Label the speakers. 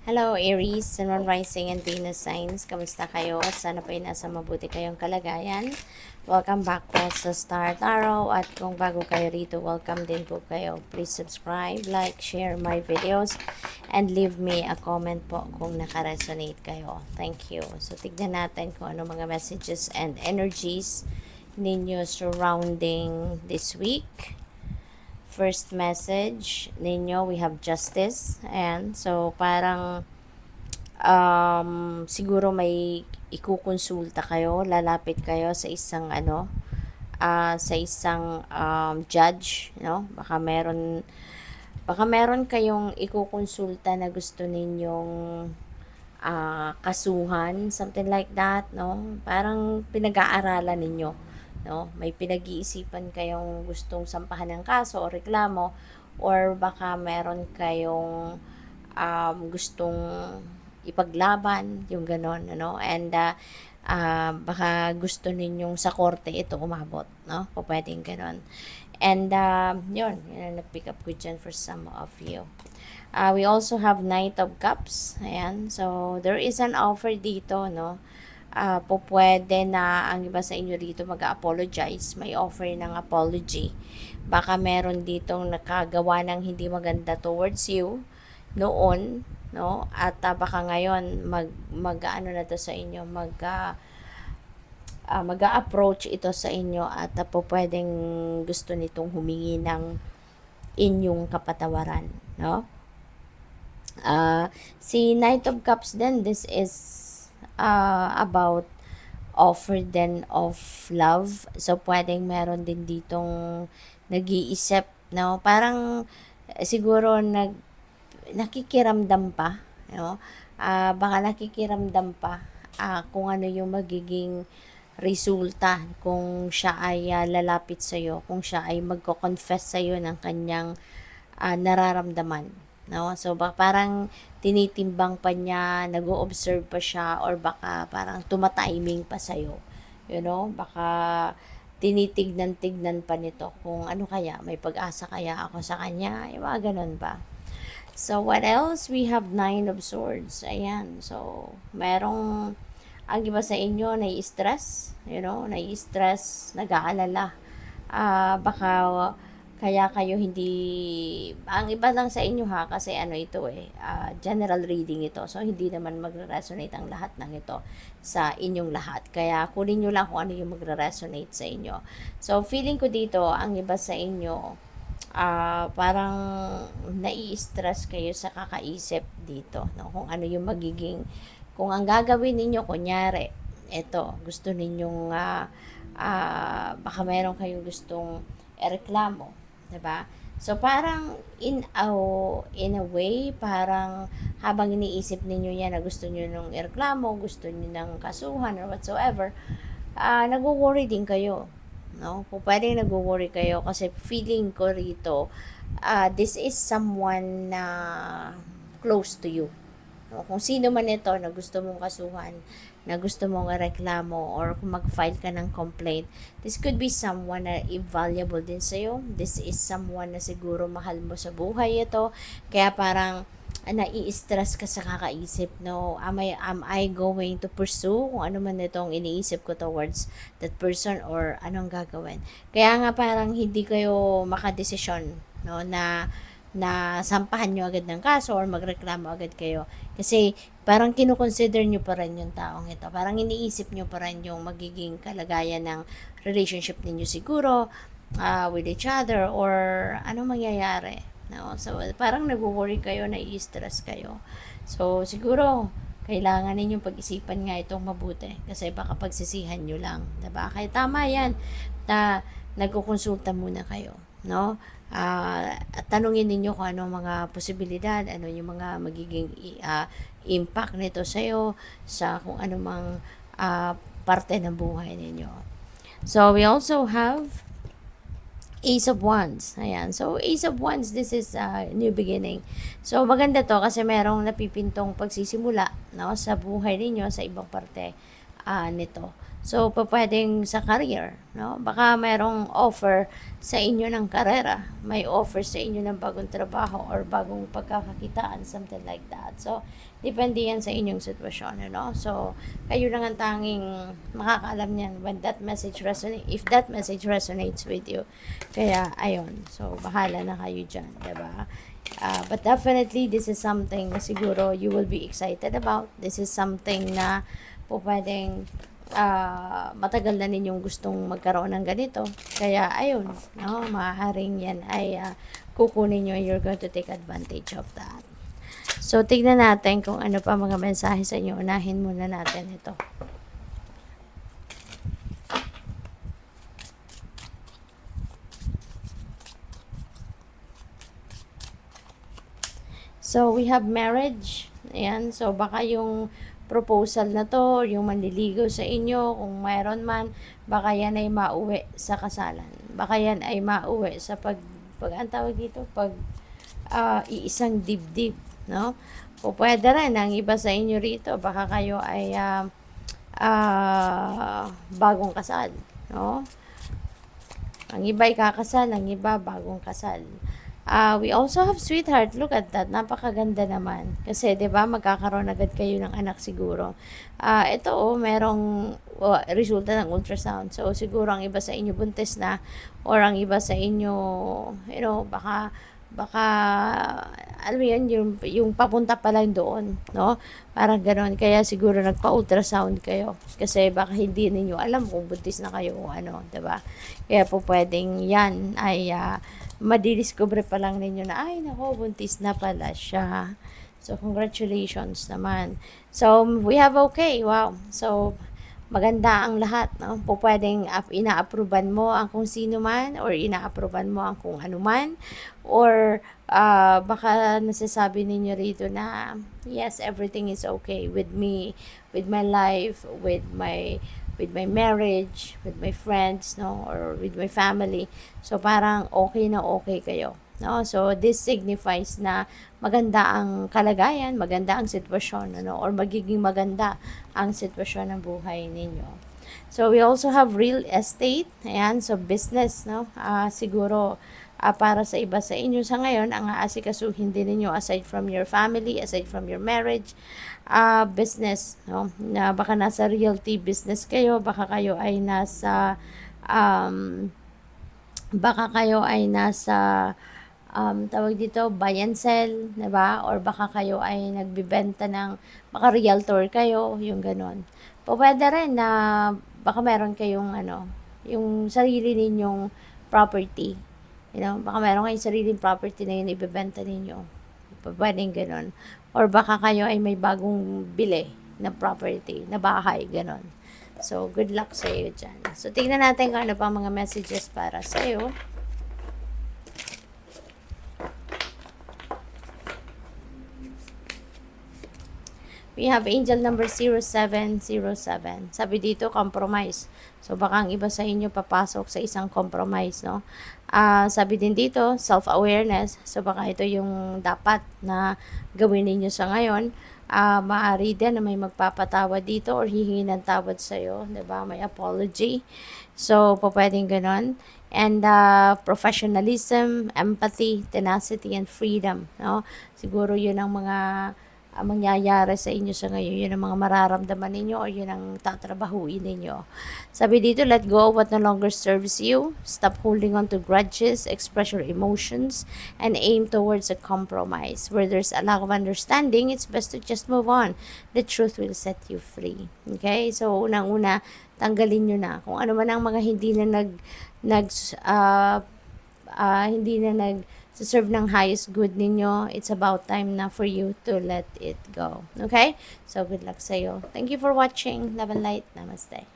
Speaker 1: Hello Aries, Sun, Moon, Rising, and Venus signs. Kamusta kayo? Sana po ay nasa mabuti kayong kalagayan. Welcome back po sa Star Tarot. At kung bago kayo rito, welcome din po kayo. Please subscribe, like, share my videos, and leave me a comment po kung naka-resonate kayo. Thank you. So, tignan natin kung ano mga messages and energies ninyo surrounding this week. First message ninyo, we have justice. And so, parang siguro may ikukonsulta kayo, lalapit kayo sa isang sa isang judge, no? Baka meron kayong ikukonsulta na gusto ninyong kasuhan, something like that, no? Parang pinag-aaralan ninyo, no? May pinag-iisipan kayong gustong sampahan ng kaso o reklamo, or baka meron kayong gustong ipaglaban, yung ganon, ano? And baka gusto ninyong sa korte ito umabot, no? O pwedeng ganon. And yun ang nag-pick up ko dyan for some of you. We also have Knight of Cups. Ayan. So, there is an offer dito, no? Po pwede na ang iba sa inyo dito mag-apologize, may offer ng apology. Baka meron ditong nakagawa ng hindi maganda towards you noon, no? At baka ngayon mag-ano na to sa inyo, mag-approach ito sa inyo at po pwedeng gusto nitong humingi ng inyong kapatawaran, no? Si Knight of Cups din, this is about offer then of love. So, pwedeng meron din ditong nag-iisip, no? Parang siguro nakikiramdam pa, no? Baka nakikiramdam pa kung ano yung magiging resulta kung siya ay lalapit sa'yo, kung siya ay magko-confess sa'yo ng kanyang nararamdaman, no? So, parang tinitimbang pa niya, nag-o-observe pa siya, or baka parang tumatiming pa sa'yo, you know? Baka tinitignan-tignan pa nito kung ano kaya, may pag-asa kaya ako sa kanya, yung mga ganun ba. So, what else? We have Nine of Swords. Ayan. So, merong ang iba sa inyo nai-stress, you know, nai-stress, nag-aalala. Baka kaya kayo hindi, ang iba lang sa inyo ha, kasi ano ito general reading ito. So, hindi naman magre-resonate ang lahat ng ito sa inyong lahat. Kaya, kunin nyo lang kung ano yung magre-resonate sa inyo. So, feeling ko dito, ang iba sa inyo, parang nai-stress kayo sa kakaisip dito, no? Kung ano yung magiging, kung ang gagawin ninyo, kunyari, eto, gusto ninyong, baka meron kayong gustong ereklamo, diba? So, parang in a way, parang habang iniisip ninyo yan na gusto nyo nung ereklamo, gusto nyo ng kasuhan or whatsoever, nag-worry din kayo, no? Kung pwede nag-worry kayo kasi feeling ko rito, this is someone na close to you. No? Kung sino man ito na gusto mong kasuhan, na gusto mong reklamo, or kung mag-file ka ng complaint, this could be someone na invaluable din sa'yo. This is someone na siguro mahal mo sa buhay ito. Kaya parang nai-stress ka sa kakaisip, no? Am I going to pursue kung ano man itong iniisip ko towards that person, or anong gagawin? Kaya nga parang hindi kayo makadesisyon, no, na sampahan nyo agad ng kaso or magreklamo agad kayo. Kasi parang kinukonsider nyo pa rin yung taong ito. Parang iniisip nyo pa rin yung magiging kalagayan ng relationship ninyo siguro with each other, or anong mangyayari. No? So, parang nag-worry kayo, nai-stress kayo. So, siguro, kailangan ninyong pag-isipan nga itong mabuti. Kasi baka pagsisihan nyo lang. Diba? Kaya tama yan na nagkukonsulta muna kayo. No? At tanungin ninyo kung anong mga posibilidad, ano yung mga magiging impact nito sa'yo, sa kung anumang parte ng buhay ninyo. So, we also have Ace of Wands. Ayan. So, Ace of Wands, this is a new beginning. So, maganda to kasi merong napipintong pagsisimula, no, sa buhay ninyo sa ibang parte. nito. So, pwedeng sa career, no? Baka mayroong offer sa inyo ng karera, may offer sa inyo ng bagong trabaho or bagong pagkakakitaan, something like that. So, depende yan sa inyong sitwasyon, no? So, kayo lang ang tanging makakaalam niyan when that message resonates, if that message resonates with you. Kaya, ayun. So, bahala na kayo dyan, diba? But definitely, this is something na siguro you will be excited about. This is something na pwedeng matagal na ninyong gustong magkaroon ng ganito. Kaya, ayun, no, maaaring yan ay kukunin nyo, you're going to take advantage of that. So, tignan natin kung ano pa mga mensahe sa inyo. Unahin muna natin ito. So, we have marriage. Ayan. So, baka yung proposal na to or yung manliligaw sa inyo, kung mayroon man, baka yan ay mauwi sa kasalan. Baka yan ay mauwi sa ang tawag dito, iisang dibdib, no? O pwede rin, ang iba sa inyo rito, baka kayo ay bagong kasal, no? Ang iba ay kakasal, ang iba bagong kasal. We also have sweetheart. Look at that. Napakaganda naman. Kasi, di ba, magkakaroon agad kayo ng anak siguro. Ito, merong resulta ng ultrasound. So, siguro ang iba sa inyo buntis na or ang iba sa inyo, baka alam mo yun, yung papunta pa lang doon, no? Parang gano'n. Kaya siguro nagpa-ultrasound kayo. Kasi baka hindi ninyo alam kung buntis na kayo o ano, diba? Kaya po pwedeng yan ay madidiscover pa lang ninyo na, ay nako, buntis na pala siya. So, congratulations naman. So, we have okay. Wow. So, maganda ang lahat, no? Po pwedeng ina-approvean mo ang kung sino man or ina-approvean mo ang kung ano man or baka nasasabi ninyo rito na yes, everything is okay with me, with my life, with my marriage, with my friends, no, or with my family. So parang okay na okay kayo, no? So this signifies na maganda ang kalagayan, maganda ang sitwasyon, ano, or magiging maganda ang sitwasyon ng buhay ninyo. So we also have real estate, ayan, so business, no? Siguro para sa iba sa inyo sa ngayon, ang aasikasuhin din ninyo aside from your family, aside from your marriage, business, no? Na baka nasa realty business kayo, baka kayo ay nasa tawag dito, buy and sell, diba? Or baka kayo ay nagbibenta ng, baka realtor kayo, yung ganon. Pwede rin na baka meron kayong yung sarili ninyong property. Baka meron kayong sariling property na yun ibebenta ninyo. Pwedeng ganon. Or baka kayo ay may bagong bili na property, na bahay, ganon. So, good luck sa iyo dyan. So, tingnan natin kung ano pa mga messages para sa iyo. We have angel number 0707. Sabi dito, compromise. So, baka ang iba sa inyo papasok sa isang compromise, no? Sabi din dito, self-awareness. So, baka ito yung dapat na gawin ninyo sa ngayon. Maaari din na may magpapatawad dito or hihingi ng tawad sa'yo, diba? May apology. So, pwedeng ganon. And professionalism, empathy, tenacity, and freedom, no? Siguro yun ang mga mangyayari sa inyo sa ngayon, yun ang mga mararamdaman ninyo o yun ang tatrabahuin ninyo. Sabi dito, let go of what no longer serves you, stop holding on to grudges, express your emotions, and aim towards a compromise. Where there's a lack of understanding, it's best to just move on. The truth will set you free. Okay? So, unang-una, tanggalin nyo na. Kung ano man ang mga hindi na serve ng highest good ninyo, it's about time na for you to let it go. Okay? So, good luck sa'yo. Thank you for watching. Love and light. Namaste.